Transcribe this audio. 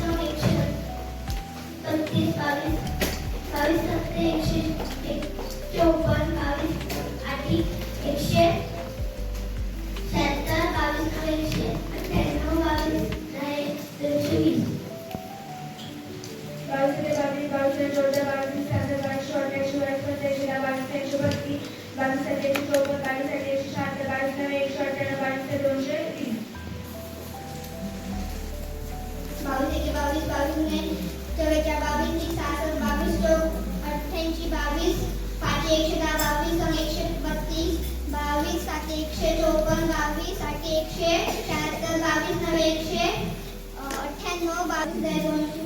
बावीस सम 132 22 22 सत्ते 154 22 आठी 176 22 नवे 198 22 नवे 220 22 ते 22 22 ते 14 22 7 22 शॉर्ट 122 22 132 22 ते 132 22 ते 154 22 नवे 198 22 ते 230 22 एके 22 22 ने 44 22 66 22 चौक 88 22 पाचे 110 22 सम 132 22 साते 154 22 आठे 176 22 नवे 198 22 220